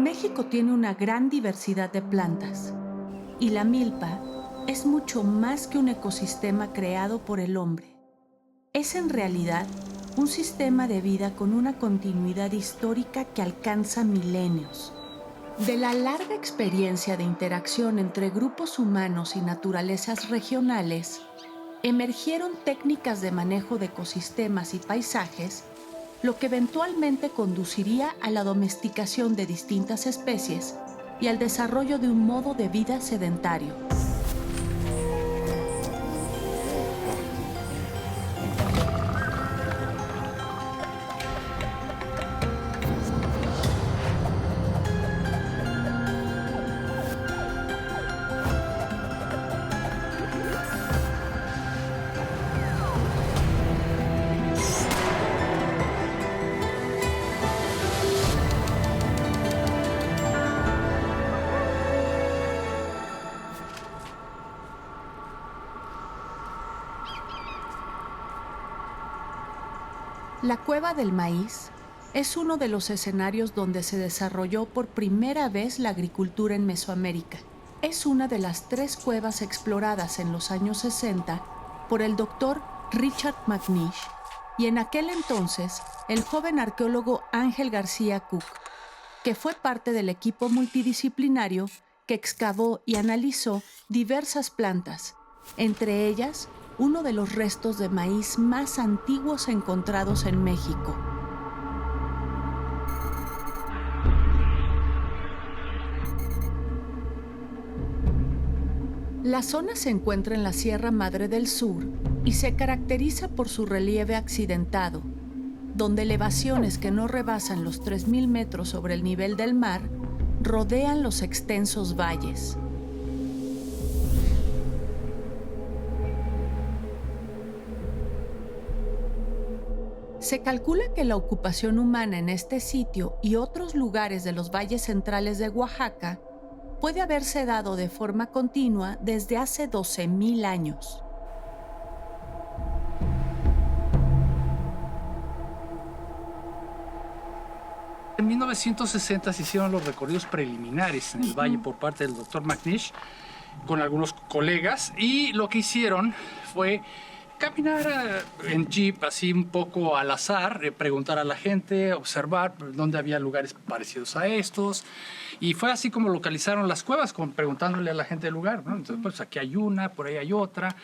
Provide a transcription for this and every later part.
México tiene una gran diversidad de plantas y la milpa es mucho más que un ecosistema creado por el hombre. Es en realidad un sistema de vida con una continuidad histórica que alcanza milenios. De la larga experiencia de interacción entre grupos humanos y naturalezas regionales, emergieron técnicas de manejo de ecosistemas y paisajes, lo que eventualmente conduciría a la domesticación de distintas especies y al desarrollo de un modo de vida sedentario. La Cueva del Maíz es uno de los escenarios donde se desarrolló por primera vez la agricultura en Mesoamérica. Es una de las 3 cuevas exploradas en los años 60 por el doctor Richard McNish y en aquel entonces el joven arqueólogo Ángel García Cook, que fue parte del equipo multidisciplinario que excavó y analizó diversas plantas, entre ellas uno de los restos de maíz más antiguos encontrados en México. La zona se encuentra en la Sierra Madre del Sur y se caracteriza por su relieve accidentado, donde elevaciones que no rebasan los 3.000 metros sobre el nivel del mar rodean los extensos valles. Se calcula que la ocupación humana en este sitio y otros lugares de los valles centrales de Oaxaca puede haberse dado de forma continua desde hace 12.000 años. En 1960 se hicieron los recorridos preliminares en el valle por parte del doctor McNish con algunos colegas y lo que hicieron fue caminar en jeep así un poco al azar, preguntar a la gente, observar dónde había lugares parecidos a estos y fue así como localizaron las cuevas, preguntándole a la gente del lugar, ¿no? Entonces, pues aquí hay una, por ahí hay otra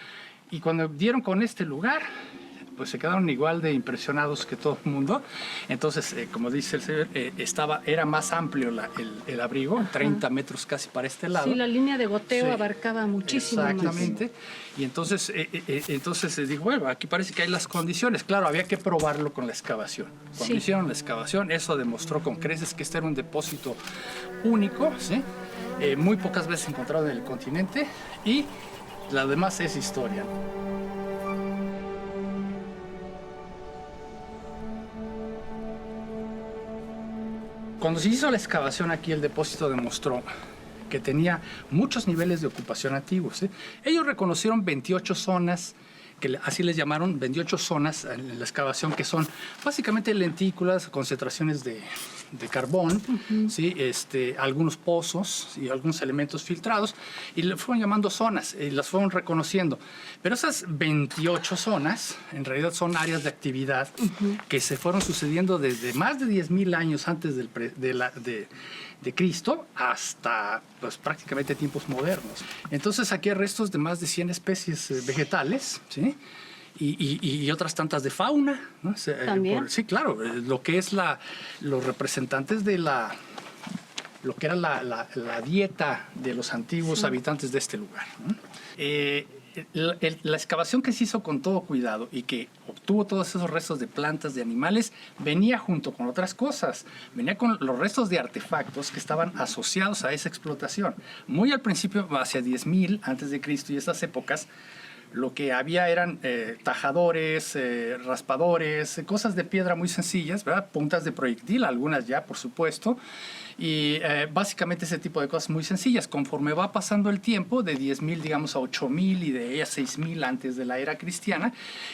y cuando dieron con este lugar pues se quedaron igual de impresionados que todo el mundo. Entonces, como dice el señor, era más amplio el abrigo, 30 metros casi para este lado. Sí, la línea de goteo sí, abarcaba muchísimo exactamente. más. Y entonces se dijo, bueno, aquí parece que hay las condiciones. Claro, había que probarlo con la excavación. Cuando hicieron la excavación, eso demostró con creces que este era un depósito único, ¿sí? Muy pocas veces encontrado en el continente y lo demás es historia. Cuando se hizo la excavación aquí, el depósito demostró que tenía muchos niveles de ocupación antiguos. Ellos reconocieron 28 zonas, que así les llamaron, 28 zonas en la excavación, que son básicamente lentículas, concentraciones de carbón, ¿sí? Algunos pozos y algunos elementos filtrados, y le fueron llamando zonas y las fueron reconociendo. Pero esas 28 zonas, en realidad son áreas de actividad que se fueron sucediendo desde más de 10.000 años antes de Cristo hasta pues, prácticamente tiempos modernos. Entonces aquí hay restos de más de 100 especies vegetales, ¿sí? Y otras tantas de fauna, ¿no? ¿También? Sí, claro, lo que es los representantes de lo que era la dieta de los antiguos habitantes de este lugar, ¿no? La excavación que se hizo con todo cuidado y que obtuvo todos esos restos de plantas, de animales, venía junto con otras cosas. Venía con los restos de artefactos que estaban asociados a esa explotación. Muy al principio, hacia 10.000 antes de Cristo y esas épocas, lo que había eran tajadores, raspadores, cosas de piedra muy sencillas, ¿verdad? Puntas de proyectil, algunas ya, por supuesto. Y básicamente ese tipo de cosas muy sencillas. Conforme va pasando el tiempo, de 10.000, digamos, a 8.000 y de ahí a 6.000 antes de la era cristiana,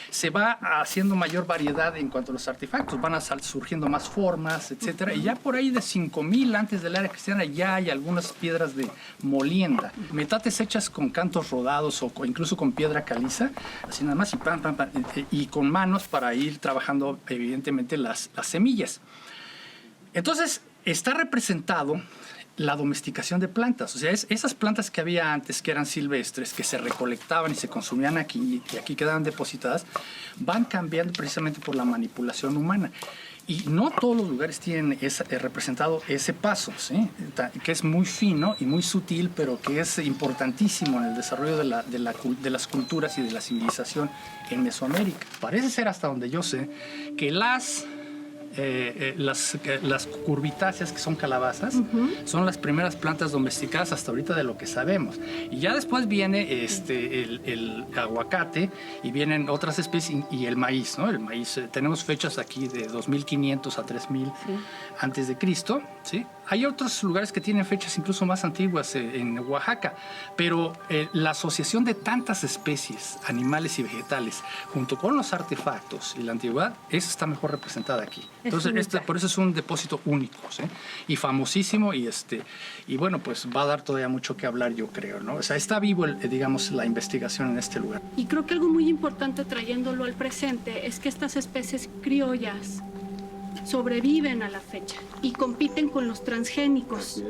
se va haciendo mayor variedad en cuanto a los artefactos. Van surgiendo más formas, etcétera. Y ya por ahí de 5.000 antes de la era cristiana ya hay algunas piedras de molienda. Metates hechas con cantos rodados o incluso con piedra caliza, así nada más, y, pam, pam, pam, y con manos para ir trabajando, evidentemente, las semillas. Entonces, está representado la domesticación de plantas. O sea, esas plantas que había antes, que eran silvestres, que se recolectaban y se consumían aquí y aquí quedaban depositadas, van cambiando precisamente por la manipulación humana. Y no todos los lugares tienen representado ese paso, ¿sí? Que es muy fino y muy sutil, pero que es importantísimo en el desarrollo de las culturas y de la civilización en Mesoamérica. Parece ser, hasta donde yo sé, que las curvitáceas, que son calabazas, son las primeras plantas domesticadas hasta ahorita de lo que sabemos. Y ya después viene el aguacate y vienen otras especies y el maíz, ¿no? El maíz, tenemos fechas aquí de 2.500 a 3.000 antes de Cristo, ¿sí? Hay otros lugares que tienen fechas incluso más antiguas en Oaxaca, pero la asociación de tantas especies, animales y vegetales, junto con los artefactos y la antigüedad, esa está mejor representada aquí. Entonces, por eso es un depósito único, ¿sí? Y famosísimo, y bueno, pues va a dar todavía mucho que hablar, yo creo, ¿no? O sea, está vivo, digamos, la investigación en este lugar. Y creo que algo muy importante trayéndolo al presente es que estas especies criollas sobreviven a la fecha y compiten con los transgénicos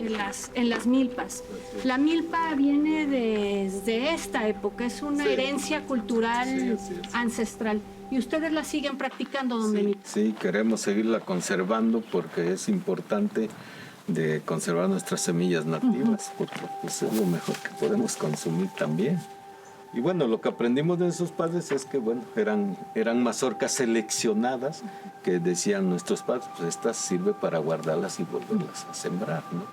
en las milpas. La milpa viene desde esta época, es una herencia cultural ancestral. ¿Y ustedes la siguen practicando, don Benito? Sí, queremos seguirla conservando porque es importante de conservar nuestras semillas nativas, porque pues, es lo mejor que podemos consumir también. Y bueno, lo que aprendimos de nuestros padres es que, bueno, eran mazorcas seleccionadas que decían nuestros padres, pues estas sirve para guardarlas y volverlas a sembrar, ¿no?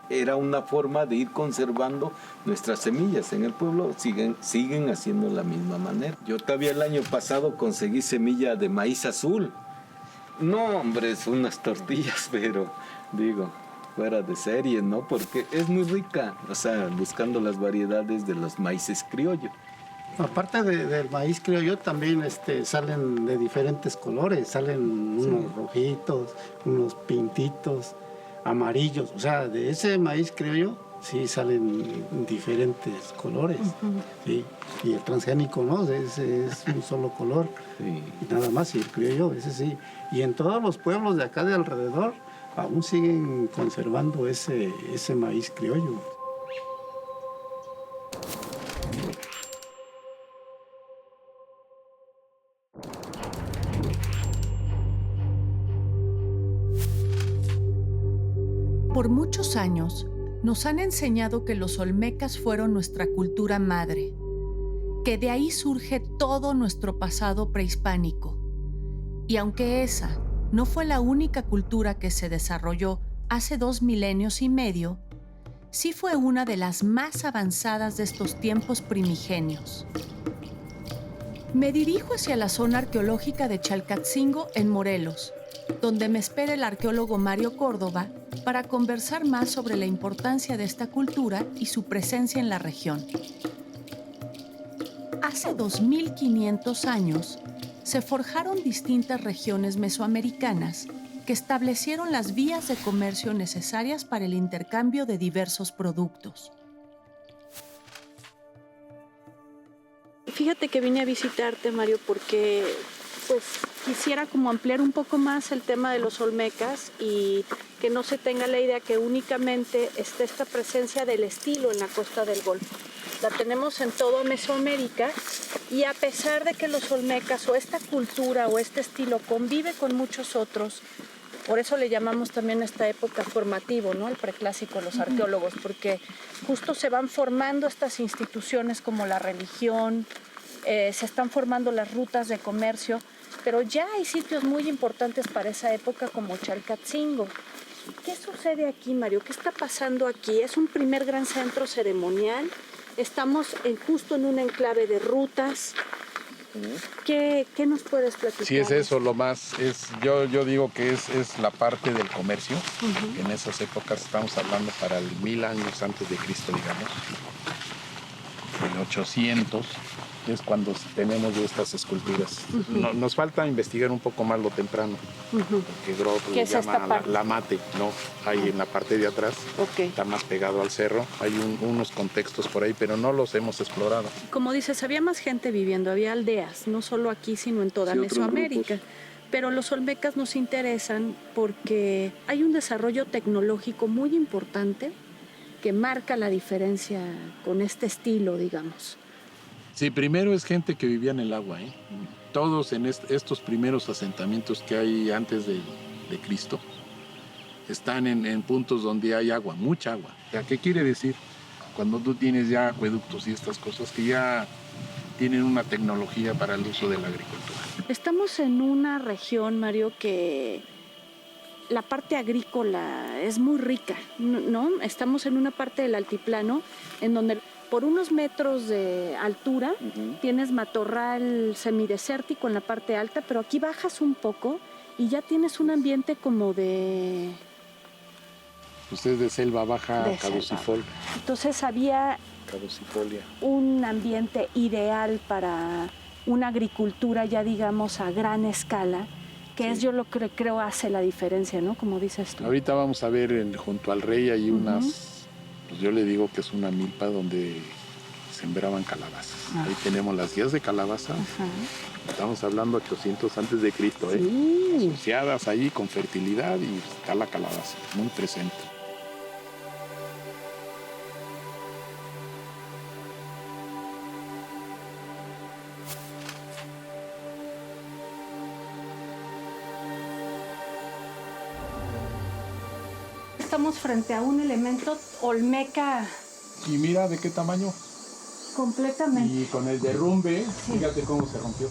Era una forma de ir conservando nuestras semillas. En el pueblo siguen haciendo de la misma manera. Yo todavía el año pasado conseguí semilla de maíz azul. No, hombre, es unas tortillas, pero digo, fuera de serie, ¿no? Porque es muy rica, o sea, buscando las variedades de los maíces criollos. Aparte del maíz criollo, también salen de diferentes colores, salen unos rojitos, unos pintitos, amarillos, o sea, de ese maíz criollo sí salen diferentes colores, ¿sí? Y el transgénico no, ese es un solo color, y nada más, y el criollo, ese sí. Y en todos los pueblos de acá de alrededor aún siguen conservando ese maíz criollo. Por muchos años, nos han enseñado que los olmecas fueron nuestra cultura madre, que de ahí surge todo nuestro pasado prehispánico. Y aunque esa no fue la única cultura que se desarrolló hace 2 milenios y medio, sí fue una de las más avanzadas de estos tiempos primigenios. Me dirijo hacia la zona arqueológica de Chalcatzingo, en Morelos, donde me espera el arqueólogo Mario Córdoba para conversar más sobre la importancia de esta cultura y su presencia en la región. Hace 2.500 años, se forjaron distintas regiones mesoamericanas que establecieron las vías de comercio necesarias para el intercambio de diversos productos. Fíjate que vine a visitarte, Mario, porque pues quisiera como ampliar un poco más el tema de los olmecas y que no se tenga la idea que únicamente está esta presencia del estilo en la costa del Golfo. La tenemos en toda Mesoamérica y a pesar de que los olmecas o esta cultura o este estilo convive con muchos otros, por eso le llamamos también a esta época formativo, ¿no? El preclásico, los arqueólogos, porque justo se van formando estas instituciones como la religión, se están formando las rutas de comercio, pero ya hay sitios muy importantes para esa época como Chalcatzingo. ¿Qué sucede aquí, Mario? ¿Qué está pasando aquí? ¿Es un primer gran centro ceremonial? Estamos justo en un enclave de rutas. ¿Qué nos puedes platicar? Sí, es eso, lo más, yo digo que es la parte del comercio. En esas épocas estamos hablando para el 1000 años antes de Cristo, digamos. En 800 es cuando tenemos estas esculturas. Nos falta investigar un poco más lo temprano, porque Groth ¿Qué le es llama esta parte? la mate, ¿no? Ahí en la parte de atrás, está más pegado al cerro. Hay unos contextos por ahí, pero no los hemos explorado. Como dices, había más gente viviendo, había aldeas, no solo aquí, sino en toda Mesoamérica. Pero los olmecas nos interesan porque hay un desarrollo tecnológico muy importante que marca la diferencia con este estilo, digamos. Sí, primero es gente que vivía en el agua, ¿eh? Todos en estos primeros asentamientos que hay antes de Cristo están en puntos donde hay agua, mucha agua. O sea, ¿qué quiere decir? Cuando tú tienes ya acueductos y estas cosas que ya tienen una tecnología para el uso de la agricultura. Estamos en una región, Mario, que la parte agrícola es muy rica, ¿no? Estamos en una parte del altiplano en donde por unos metros de altura tienes matorral semidesértico en la parte alta, pero aquí bajas un poco y ya tienes un ambiente como de... Usted es de selva baja, caducifol. Entonces había Caducifolia. un ambiente ideal para una agricultura ya digamos a gran escala, que es yo lo que creo hace la diferencia, ¿no? Como dices tú. Ahorita vamos a ver junto al rey hay unas, pues yo le digo que es una milpa donde sembraban calabazas. Ahí tenemos las guías de calabaza. Estamos hablando 800 antes de Cristo, asociadas ahí con fertilidad y está la calabaza, muy presente. Estamos frente a un elemento olmeca Y mira de qué tamaño. completamente Y con el derrumbe, fíjate cómo se rompió.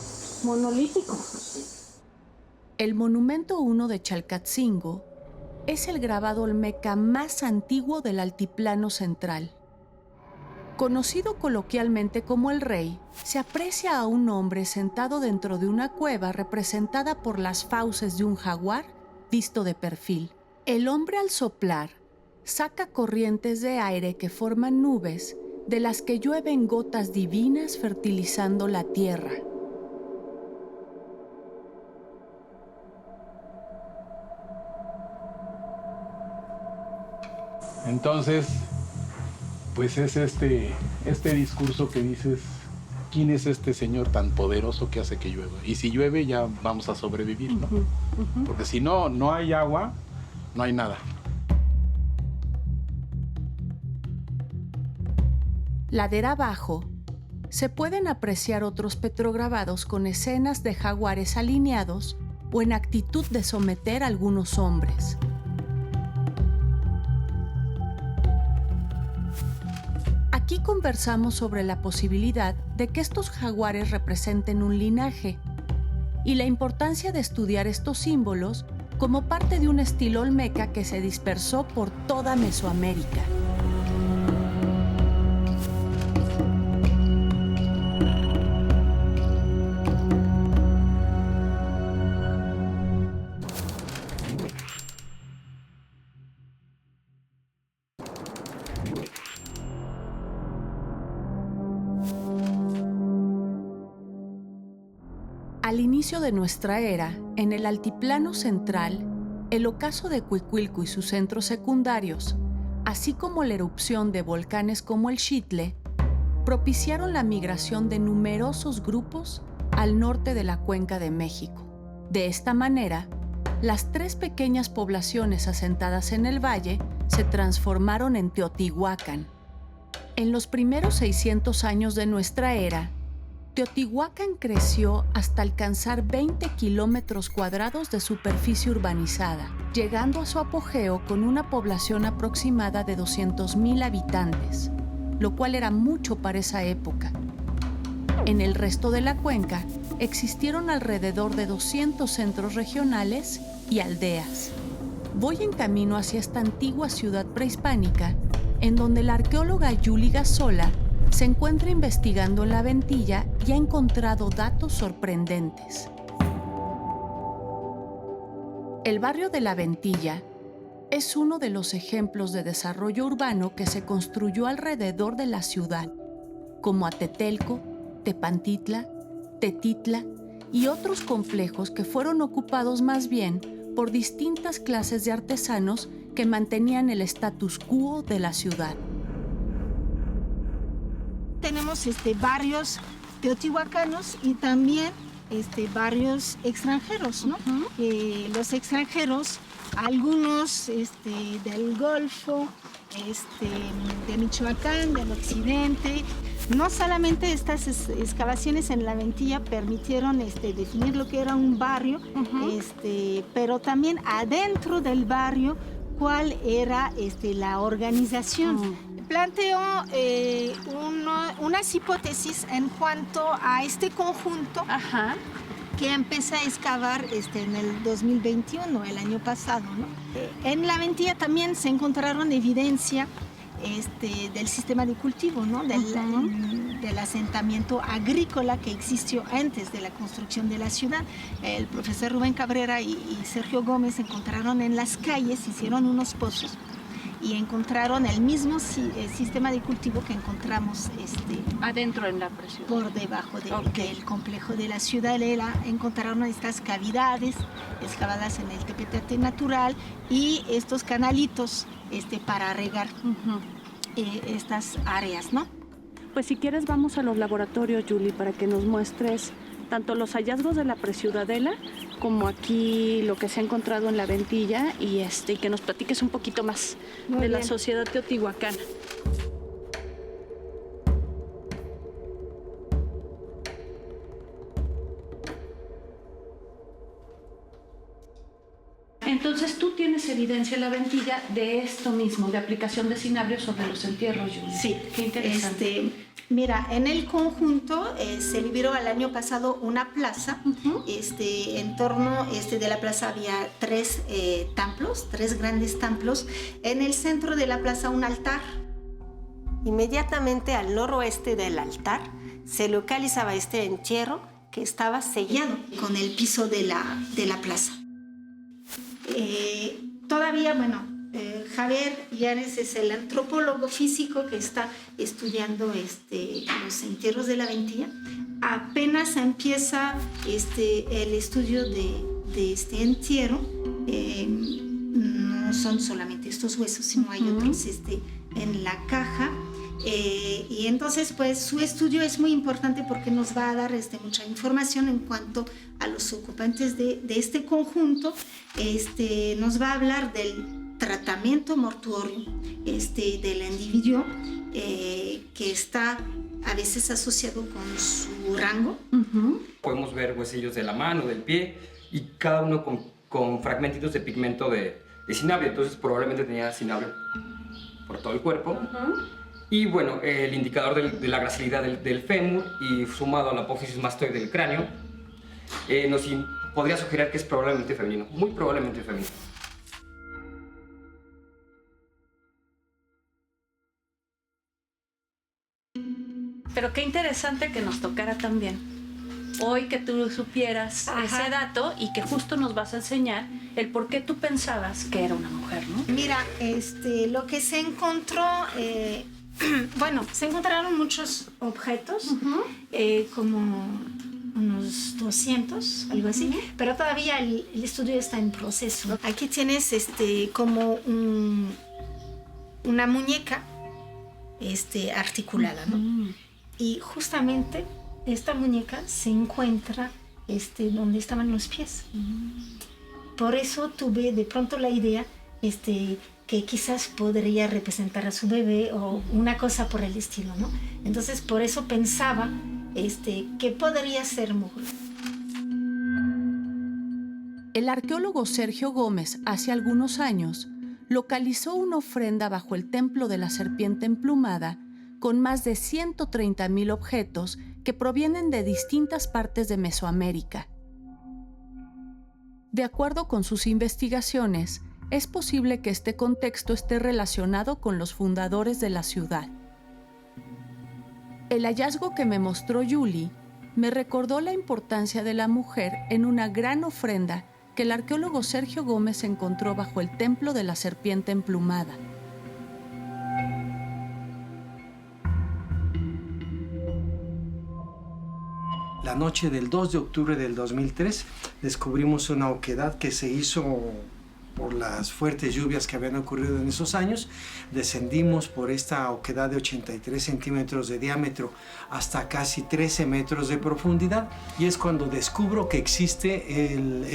monolítico. El Monumento 1 de Chalcatzingo es el grabado olmeca más antiguo del Altiplano Central. Conocido coloquialmente como el Rey, se aprecia a un hombre sentado dentro de una cueva representada por las fauces de un jaguar visto de perfil. El hombre al soplar saca corrientes de aire que forman nubes de las que llueven gotas divinas fertilizando la tierra. Entonces, pues es este discurso que dices, ¿quién es este señor tan poderoso que hace que llueva? Y si llueve ya vamos a sobrevivir, ¿no? Porque si no hay agua, no hay nada. Ladera abajo, se pueden apreciar otros petrograbados con escenas de jaguares alineados o en actitud de someter a algunos hombres. Aquí conversamos sobre la posibilidad de que estos jaguares representen un linaje y la importancia de estudiar estos símbolos como parte de un estilo olmeca que se dispersó por toda Mesoamérica. Al inicio de nuestra era, en el Altiplano Central, el ocaso de Cuicuilco y sus centros secundarios, así como la erupción de volcanes como el Xitle, propiciaron la migración de numerosos grupos al norte de la Cuenca de México. De esta manera, las 3 pequeñas poblaciones asentadas en el valle se transformaron en Teotihuacán. En los primeros 600 años de nuestra era, Teotihuacán creció hasta alcanzar 20 kilómetros cuadrados de superficie urbanizada, llegando a su apogeo con una población aproximada de 200,000 habitantes, lo cual era mucho para esa época. En el resto de la cuenca existieron alrededor de 200 centros regionales y aldeas. Voy en camino hacia esta antigua ciudad prehispánica, en donde la arqueóloga Yuli Gazola se encuentra investigando en La Ventilla y ha encontrado datos sorprendentes. El barrio de La Ventilla es uno de los ejemplos de desarrollo urbano que se construyó alrededor de la ciudad, como Atetelco, Tepantitla, Tetitla y otros complejos que fueron ocupados más bien por distintas clases de artesanos que mantenían el status quo de la ciudad. Tenemos barrios teotihuacanos y también barrios extranjeros, ¿no? Los extranjeros, algunos del Golfo, de Michoacán, del occidente. No solamente estas excavaciones en La Ventilla permitieron definir lo que era un barrio, pero también adentro del barrio cuál era la organización. Planteo unas hipótesis en cuanto a este conjunto. Ajá. Que empecé a excavar en el 2021, el año pasado, ¿no? En La Ventilla también se encontraron evidencia del sistema de cultivo, ¿no? Del asentamiento agrícola que existió antes de la construcción de la ciudad. El profesor Rubén Cabrera y Sergio Gómez encontraron en las calles, hicieron unos pozos y encontraron el mismo sistema de cultivo que encontramos Adentro en la presión. por debajo del complejo de la ciudadela. Encontraron estas cavidades excavadas en el tepetate natural y estos canalitos para regar estas áreas, ¿no? Pues si quieres vamos a los laboratorios, Julie, para que nos muestres tanto los hallazgos de la preciudadela como aquí lo que se ha encontrado en La Ventilla y que nos platiques un poquito más de la sociedad teotihuacana. Entonces tú tienes evidencia en La Ventilla de esto mismo, de aplicación de cinabrio sobre los entierros, Julie. Sí, Qué interesante. Mira, en el conjunto se liberó el año pasado una plaza. En torno de la plaza había tres templos, tres grandes templos. En el centro de la plaza un altar. Inmediatamente al noroeste del altar se localizaba este entierro que estaba sellado con el piso de la plaza. Todavía, Javier Llanes es el antropólogo físico que está estudiando los entierros de La Ventilla. Apenas empieza el estudio de este entierro. No son solamente estos huesos, sino hay otros en la caja. Y entonces, pues, su estudio es muy importante porque nos va a dar mucha información en cuanto a los ocupantes de este conjunto. Nos va a hablar del tratamiento mortuorio del individuo que está a veces asociado con su rango. Podemos ver huesillos de la mano, del pie y cada uno con fragmentitos de pigmento de cinabrio. Entonces probablemente tenía cinabrio por todo el cuerpo. Y bueno, el indicador de la gracilidad del fémur y sumado a la apófisis mastoide del cráneo nos podría sugerir que es probablemente femenino, muy probablemente femenino. Pero qué interesante que nos tocara también hoy que tú supieras ese dato y que justo nos vas a enseñar el por qué tú pensabas que era una mujer, ¿no? Mira, lo que se encontró, se encontraron muchos objetos, como unos 200, algo así, pero todavía el estudio está en proceso. Aquí tienes como una muñeca articulada, ¿no? Y justamente esta muñeca se encuentra donde estaban los pies. Por eso tuve de pronto la idea que quizás podría representar a su bebé o una cosa por el estilo, ¿no? Entonces por eso pensaba que podría ser mujer. El arqueólogo Sergio Gómez, hace algunos años, localizó una ofrenda bajo el templo de la serpiente emplumada con más de 130,000 objetos que provienen de distintas partes de Mesoamérica. De acuerdo con sus investigaciones, es posible que este contexto esté relacionado con los fundadores de la ciudad. El hallazgo que me mostró Julie me recordó la importancia de la mujer en una gran ofrenda que el arqueólogo Sergio Gómez encontró bajo el templo de la serpiente emplumada. La noche del 2 de octubre del 2003 descubrimos una oquedad que se hizo por las fuertes lluvias que habían ocurrido en esos años. Descendimos por esta oquedad de 83 centímetros de diámetro hasta casi 13 metros de profundidad, y es cuando descubro que existe el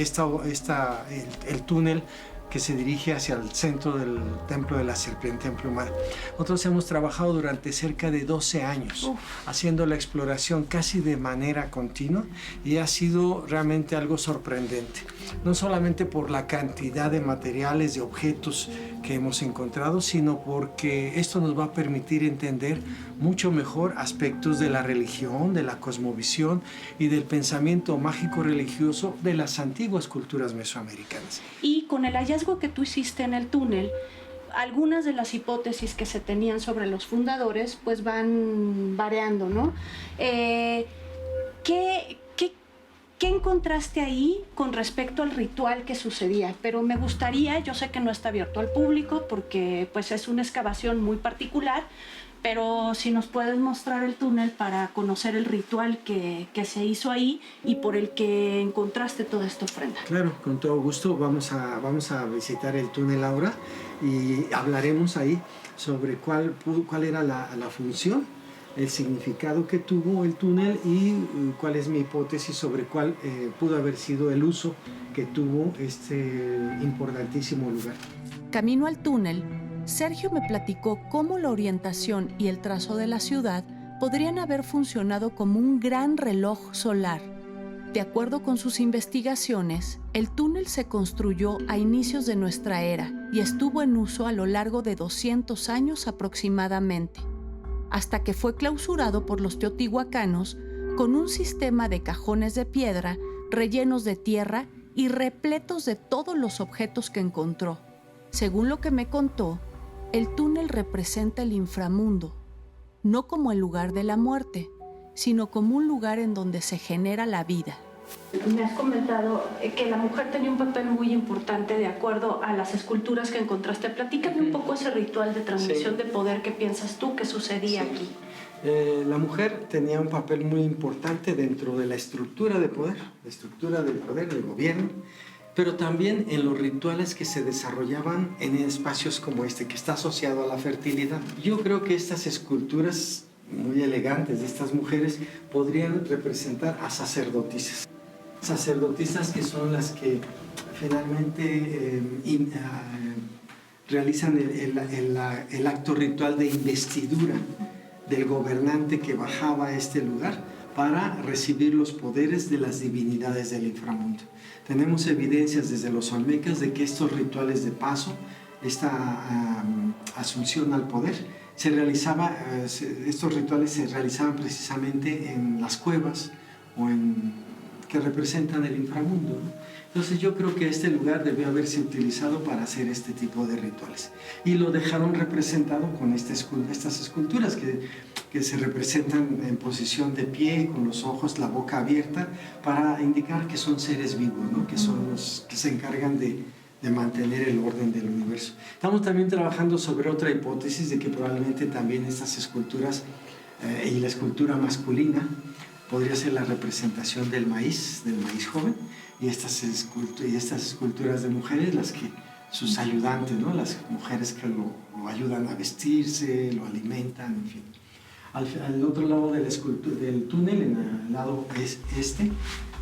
túnel que se dirige hacia el centro del templo de la serpiente emplumada. Nosotros hemos trabajado durante cerca de 12 años haciendo la exploración casi de manera continua, y ha sido realmente algo sorprendente, no solamente por la cantidad de materiales, de objetos que hemos encontrado, sino porque esto nos va a permitir entender mucho mejor aspectos de la religión, de la cosmovisión y del pensamiento mágico religioso de las antiguas culturas mesoamericanas. Y con el hallazgo que tú hiciste en el túnel, algunas de las hipótesis que se tenían sobre los fundadores pues van variando, ¿no? ¿Qué encontraste ahí con respecto al ritual que sucedía? Pero me gustaría, yo sé que no está abierto al público porque pues es una excavación muy particular, pero si nos puedes mostrar el túnel para conocer el ritual que se hizo ahí y por el que encontraste toda esta ofrenda. Claro, con todo gusto. Vamos a visitar el túnel ahora y hablaremos ahí sobre cuál era la función, el significado que tuvo el túnel y cuál es mi hipótesis sobre cuál pudo haber sido el uso que tuvo este importantísimo lugar. Camino al túnel, Sergio me platicó cómo la orientación y el trazo de la ciudad podrían haber funcionado como un gran reloj solar. De acuerdo con sus investigaciones, el túnel se construyó a inicios de nuestra era y estuvo en uso a lo largo de 200 años aproximadamente, hasta que fue clausurado por los teotihuacanos con un sistema de cajones de piedra rellenos de tierra y repletos de todos los objetos que encontró. Según lo que me contó, el túnel representa el inframundo, no como el lugar de la muerte, sino como un lugar en donde se genera la vida. Me has comentado que la mujer tenía un papel muy importante de acuerdo a las esculturas que encontraste. Platícame un poco ese ritual de transmisión de poder. ¿Qué piensas tú que sucedía aquí? La mujer tenía un papel muy importante dentro de la estructura del poder del gobierno, pero también en los rituales que se desarrollaban en espacios como este, que está asociado a la fertilidad. Yo creo que estas esculturas muy elegantes de estas mujeres podrían representar a sacerdotisas. Sacerdotisas que son las que finalmente realizan el acto ritual de investidura del gobernante que bajaba a este lugar para recibir los poderes de las divinidades del inframundo. Tenemos evidencias desde los olmecas de que estos rituales de paso, esta asunción al poder, estos rituales se realizaban precisamente en las cuevas que representan el inframundo, ¿no? Entonces yo creo que este lugar debió haberse utilizado para hacer este tipo de rituales. Y lo dejaron representado con estas esculturas que se representan en posición de pie, con los ojos, la boca abierta, para indicar que son seres vivos, ¿no? Que son los que se encargan de mantener el orden del universo. Estamos también trabajando sobre otra hipótesis de que probablemente también estas esculturas y la escultura masculina podría ser la representación del maíz joven, y estas esculturas de mujeres, sus ayudantes, ¿no? Las mujeres que lo ayudan a vestirse, lo alimentan, en fin. Al otro lado del túnel, en el lado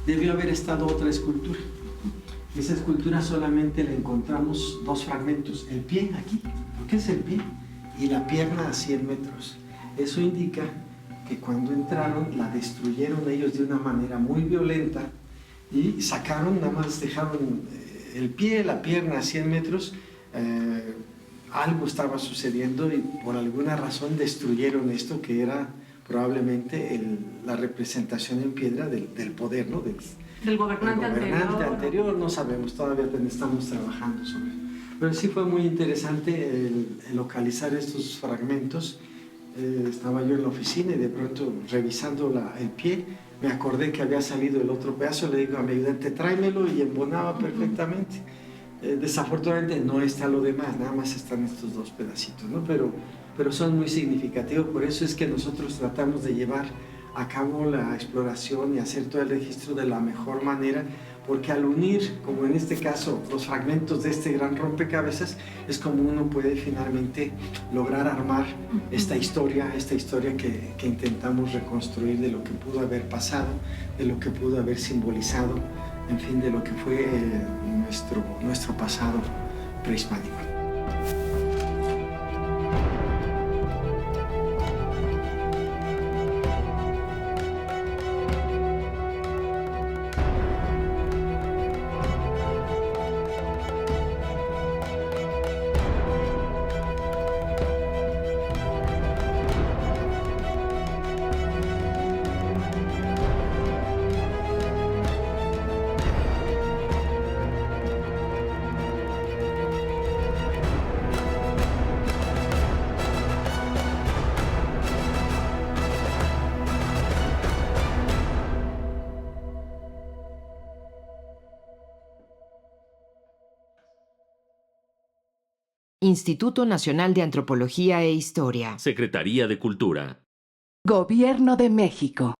debió haber estado otra escultura. Esa escultura solamente le encontramos dos fragmentos, el pie aquí, ¿qué es el pie? Y la pierna a 100 metros. Eso indica que cuando entraron la destruyeron ellos de una manera muy violenta y nada más dejaron el pie, la pierna a 100 metros, algo estaba sucediendo y por alguna razón destruyeron esto que era probablemente la representación en piedra del poder, ¿no? Del gobernante anterior, no sabemos, todavía estamos trabajando sobre eso. Pero sí fue muy interesante el localizar estos fragmentos Estaba yo en la oficina y de pronto revisando el pie, me acordé que había salido el otro pedazo, le digo a mi ayudante, tráemelo, y embonaba perfectamente. Desafortunadamente no está lo demás, nada más están estos dos pedacitos, ¿no? Pero son muy significativos, por eso es que nosotros tratamos de llevar a cabo la exploración y hacer todo el registro de la mejor manera, porque al unir, como en este caso, los fragmentos de este gran rompecabezas, es como uno puede finalmente lograr armar esta historia que intentamos reconstruir de lo que pudo haber pasado, de lo que pudo haber simbolizado, en fin, de lo que fue nuestro pasado prehispánico. Instituto Nacional de Antropología e Historia. Secretaría de Cultura. Gobierno de México.